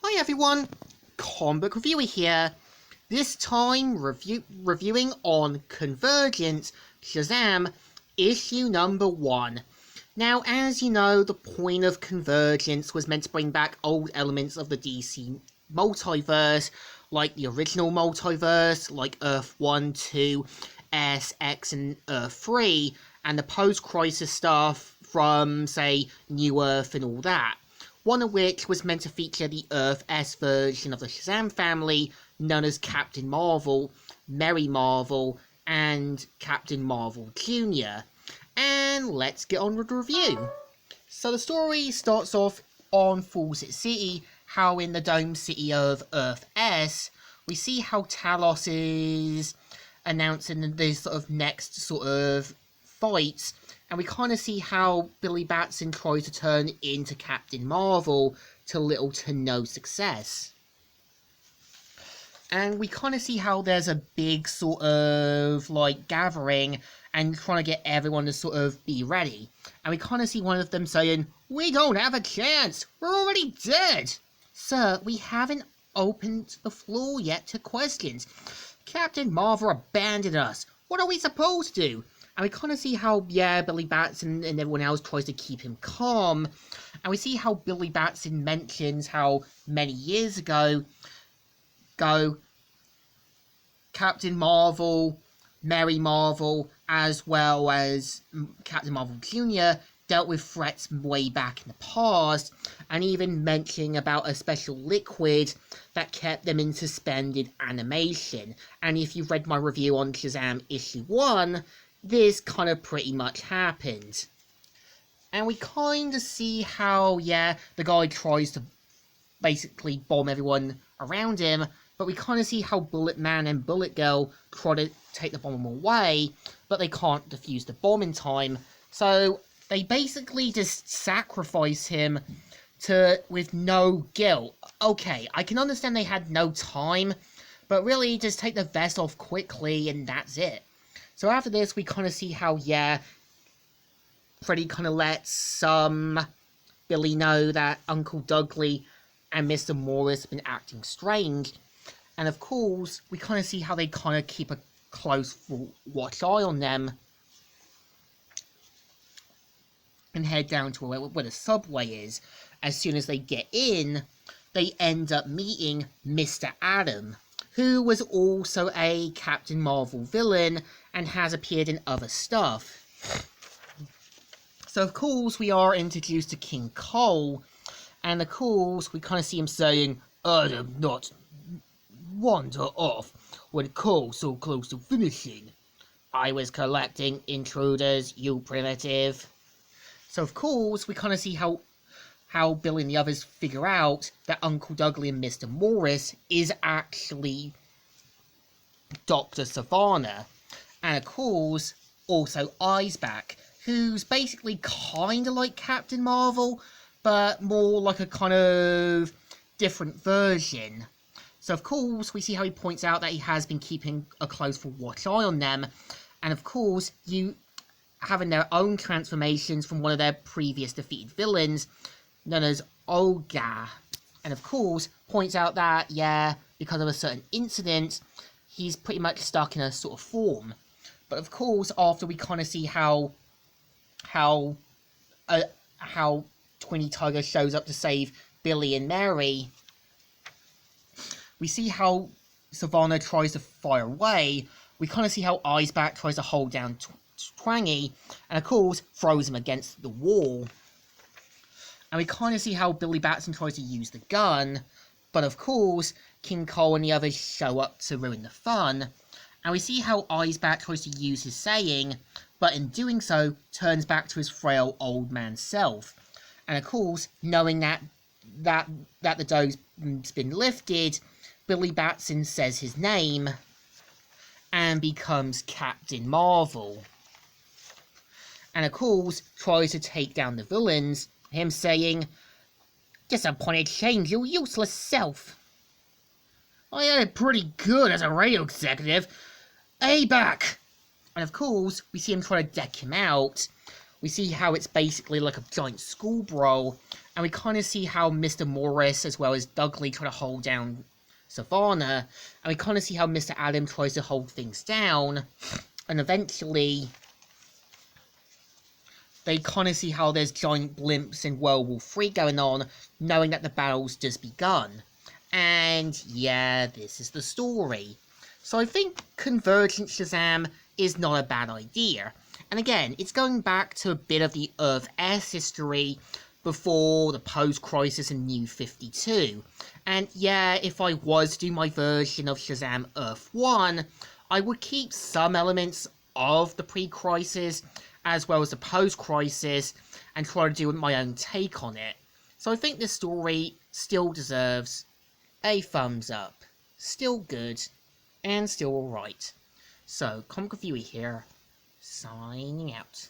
Hi everyone, comic book reviewer here. This time reviewing on Convergence Shazam issue number 1. Now, as you know, the point of Convergence was meant to bring back old elements of the DC multiverse, like the original multiverse, like Earth 1, 2, S, X, and Earth 3, and the post-crisis stuff from, say, New Earth and all that. One of which was meant to feature the Earth S version of the Shazam family, known as Captain Marvel, Mary Marvel, and Captain Marvel Jr. And let's get on with the review. So the story starts off on Fawcett City, how in the Dome City of Earth S, we see how Talos is announcing this sort of next sort of fights. And we kind of see how Billy Batson tries to turn into Captain Marvel to little to no success. And we kind of see how there's a big sort of like gathering and trying to get everyone to sort of be ready. And we kind of see one of them saying, "We don't have a chance, we're already dead." "Sir, we haven't opened the floor yet to questions. Captain Marvel abandoned us. What are we supposed to do?" And we kind of see how, Billy Batson and everyone else tries to keep him calm. And we see how Billy Batson mentions how many years ago, Captain Marvel, Mary Marvel, as well as Captain Marvel Jr. dealt with threats way back in the past, and even mentioning about a special liquid that kept them in suspended animation. And if you've read my review on Shazam issue 1, this kind of pretty much happened. And we kind of see how, the guy tries to basically bomb everyone around him, but we kind of see how Bullet Man and Bullet Girl try to take the bomb away, but they can't defuse the bomb in time, so they basically just sacrifice him with no guilt. Okay, I can understand they had no time, but really just take the vest off quickly and that's it. So after this, we kind of see how, Freddy kind of lets Billy know that Uncle Dudley and Mr. Morris have been acting strange. And of course, we kind of see how they kind of keep a close watch eye on them. And head down to where the subway is. As soon as they get in, they end up meeting Mr. Adam, who was also a Captain Marvel villain and has appeared in other stuff. So of course we are introduced to King Cole, and of course we kind of see him saying, "Adam not wander off when Cole's so close to finishing. I was collecting intruders, you primitive." So of course we kind of see how Billy and the others figure out that Uncle Dudley and Mr. Morris is actually Dr. Savannah. And of course, also Iceback, who's basically kind of like Captain Marvel, but more like a kind of different version. So of course, we see how he points out that he has been keeping a close watch eye on them. And of course, you having their own transformations from one of their previous defeated villains, known as Olga. And of course, points out that, because of a certain incident, he's pretty much stuck in a sort of form. But of course, after we kind of see how Twinny Tiger shows up to save Billy and Mary, we see how Savannah tries to fire away. We kind of see how Iceback tries to hold down Twangy, and of course, throws him against the wall. And we kind of see how Billy Batson tries to use the gun, but of course, King Cole and the others show up to ruin the fun. And we see how Iceback tries to use his saying, but in doing so, turns back to his frail old man self. And of course, knowing that the dome's been lifted, Billy Batson says his name and becomes Captain Marvel. And of course, tries to take down the villains, him saying, "Disappointed change, you useless self. I had it pretty good as a radio executive. Back!" And of course, we see him try to deck him out. We see how it's basically like a giant school brawl, And we kind of see how Mr. Morris as well as Dudley try to hold down Savannah, and we kind of see how Mr. Adam tries to hold things down, and eventually they kind of see how there's giant blimps in World War III going on, knowing that the battle's just begun. And yeah, this is the story. So I think Convergence Shazam is not a bad idea. And again, it's going back to a bit of the Earth-S history before the post-crisis in New 52. And yeah, if I was to do my version of Shazam Earth 1, I would keep some elements of the pre-crisis as well as the post-crisis and try to do my own take on it. So I think this story still deserves a thumbs up. Still good and still alright. So, Comic Reviewer here, signing out.